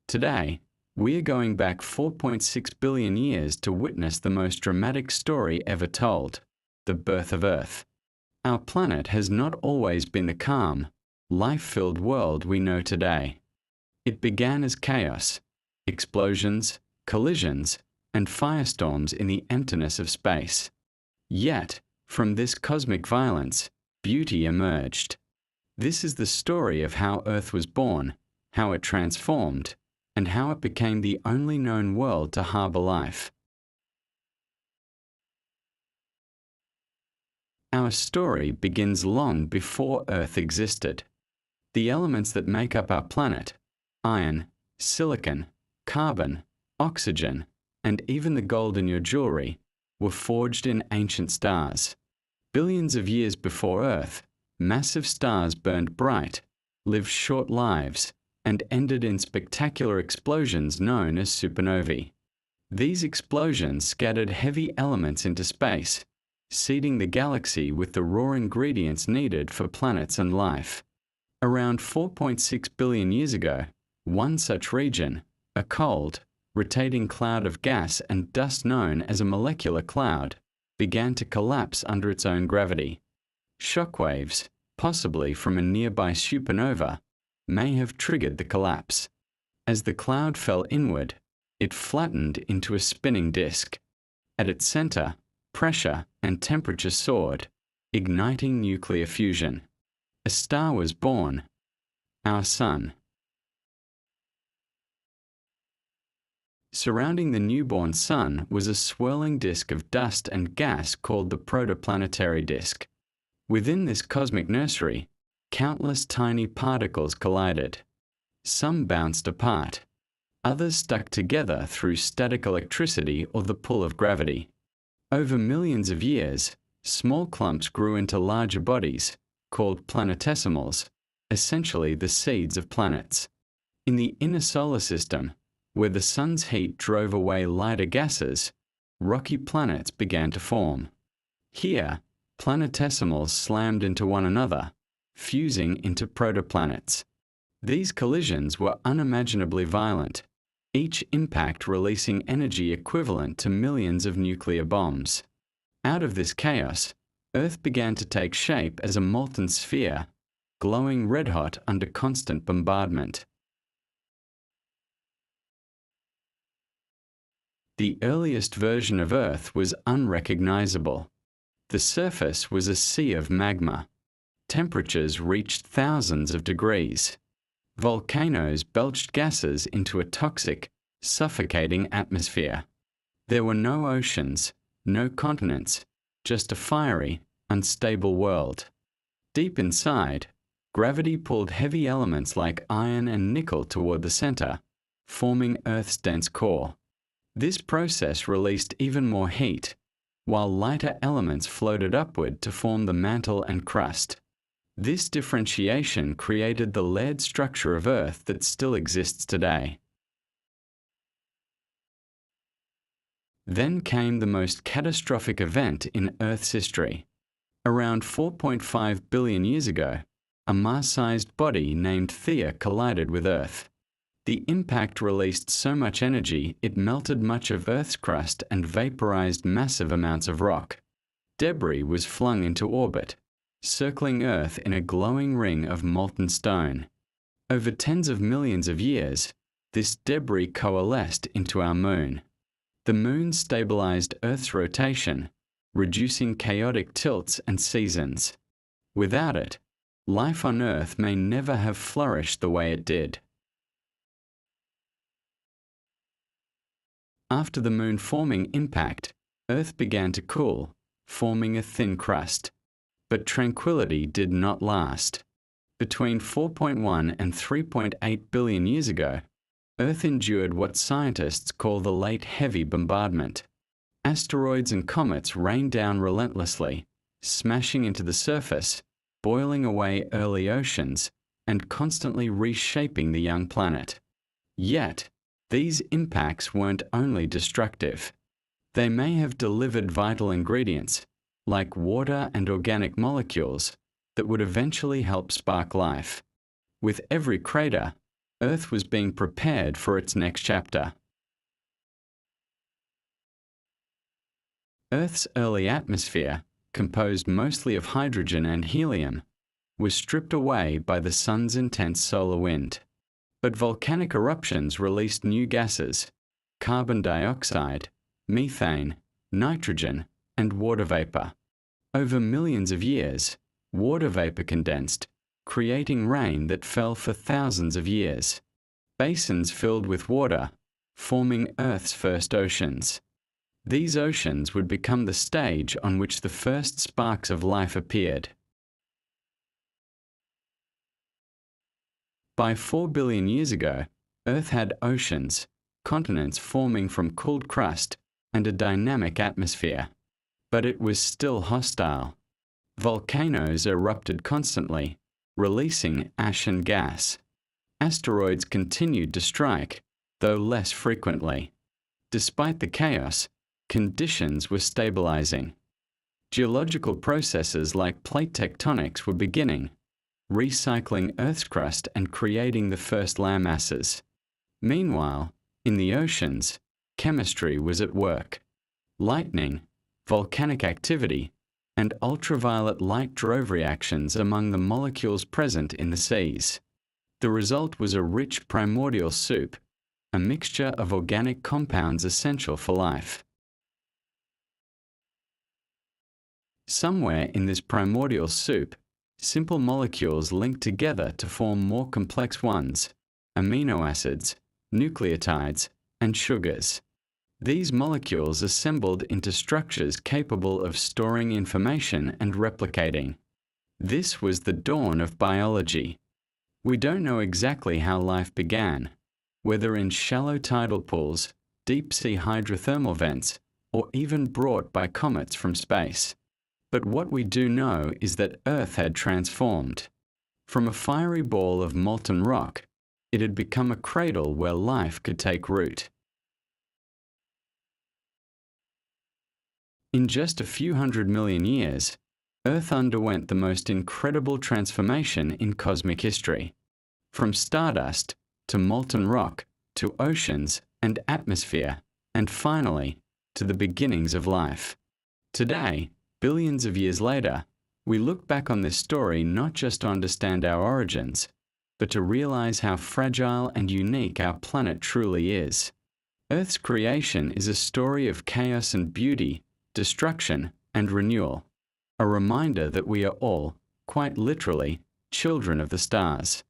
Today, we are going back 4.6 billion years to witness the most dramatic story ever told, the birth of Earth. Our planet has not always been the calm, life-filled world we know today. It began as chaos, explosions, collisions, and firestorms in the emptiness of space. Yet, from this cosmic violence, beauty emerged. This is the story of how Earth was born, how it transformed, and how it became the only known world to harbor life. Our story begins long before Earth existed. The elements that make up our planet, iron, silicon, carbon, oxygen, and even the gold in your jewelry, were forged in ancient stars. Billions of years before Earth, massive stars burned bright, lived short lives, and ended in spectacular explosions known as supernovae. These explosions scattered heavy elements into space, seeding the galaxy with the raw ingredients needed for planets and life. Around 4.6 billion years ago, one such region, a cold, rotating cloud of gas and dust known as a molecular cloud, began to collapse under its own gravity. Shockwaves, possibly from a nearby supernova, may have triggered the collapse. As the cloud fell inward, it flattened into a spinning disk. At its center, pressure and temperature soared, igniting nuclear fusion. A star was born, our Sun. Surrounding the newborn Sun was a swirling disk of dust and gas called the protoplanetary disk. Within this cosmic nursery, countless tiny particles collided. Some bounced apart. Others stuck together through static electricity or the pull of gravity. Over millions of years, small clumps grew into larger bodies, called planetesimals, essentially the seeds of planets. In the inner solar system, where the sun's heat drove away lighter gases, rocky planets began to form. Here, planetesimals slammed into one another, fusing into protoplanets. These collisions were unimaginably violent, each impact releasing energy equivalent to millions of nuclear bombs. Out of this chaos, Earth began to take shape as a molten sphere, glowing red-hot under constant bombardment. The earliest version of Earth was unrecognizable. The surface was a sea of magma. Temperatures reached thousands of degrees. Volcanoes belched gases into a toxic, suffocating atmosphere. There were no oceans, no continents, just a fiery, unstable world. Deep inside, gravity pulled heavy elements like iron and nickel toward the center, forming Earth's dense core. This process released even more heat, while lighter elements floated upward to form the mantle and crust. This differentiation created the layered structure of Earth that still exists today. Then came the most catastrophic event in Earth's history. Around 4.5 billion years ago, a Mars-sized body named Theia collided with Earth. The impact released so much energy it melted much of Earth's crust and vaporized massive amounts of rock. Debris was flung into orbit, circling Earth in a glowing ring of molten stone. Over tens of millions of years, this debris coalesced into our Moon. The Moon stabilized Earth's rotation, reducing chaotic tilts and seasons. Without it, life on Earth may never have flourished the way it did. After the Moon forming impact, Earth began to cool, forming a thin crust. But tranquility did not last. Between 4.1 and 3.8 billion years ago, Earth endured what scientists call the Late Heavy Bombardment. Asteroids and comets rained down relentlessly, smashing into the surface, boiling away early oceans, and constantly reshaping the young planet. Yet, these impacts weren't only destructive. They may have delivered vital ingredients, like water and organic molecules, that would eventually help spark life. With every crater, Earth was being prepared for its next chapter. Earth's early atmosphere, composed mostly of hydrogen and helium, was stripped away by the sun's intense solar wind. But volcanic eruptions released new gases: carbon dioxide, methane, nitrogen, and water vapor. Over millions of years, water vapor condensed, creating rain that fell for thousands of years. Basins filled with water, forming Earth's first oceans. These oceans would become the stage on which the first sparks of life appeared. By 4 billion years ago, Earth had oceans, continents forming from cooled crust, and a dynamic atmosphere. But it was still hostile. Volcanoes erupted constantly, releasing ash and gas. Asteroids continued to strike, though less frequently. Despite the chaos, conditions were stabilizing. Geological processes like plate tectonics were beginning, recycling Earth's crust and creating the first landmasses. Meanwhile, in the oceans, chemistry was at work. Lightning, volcanic activity, and ultraviolet light drove reactions among the molecules present in the seas. The result was a rich primordial soup, a mixture of organic compounds essential for life. Somewhere in this primordial soup, simple molecules linked together to form more complex ones: amino acids, nucleotides, and sugars. These molecules assembled into structures capable of storing information and replicating. This was the dawn of biology. We don't know exactly how life began, whether in shallow tidal pools, deep-sea hydrothermal vents, or even brought by comets from space. But what we do know is that Earth had transformed. From a fiery ball of molten rock, it had become a cradle where life could take root. In just a few 100 million years, Earth underwent the most incredible transformation in cosmic history. From stardust to molten rock to oceans and atmosphere, and finally, to the beginnings of life. Today, billions of years later, we look back on this story not just to understand our origins, but to realize how fragile and unique our planet truly is. Earth's creation is a story of chaos and beauty, destruction and renewal, a reminder that we are all, quite literally, children of the stars.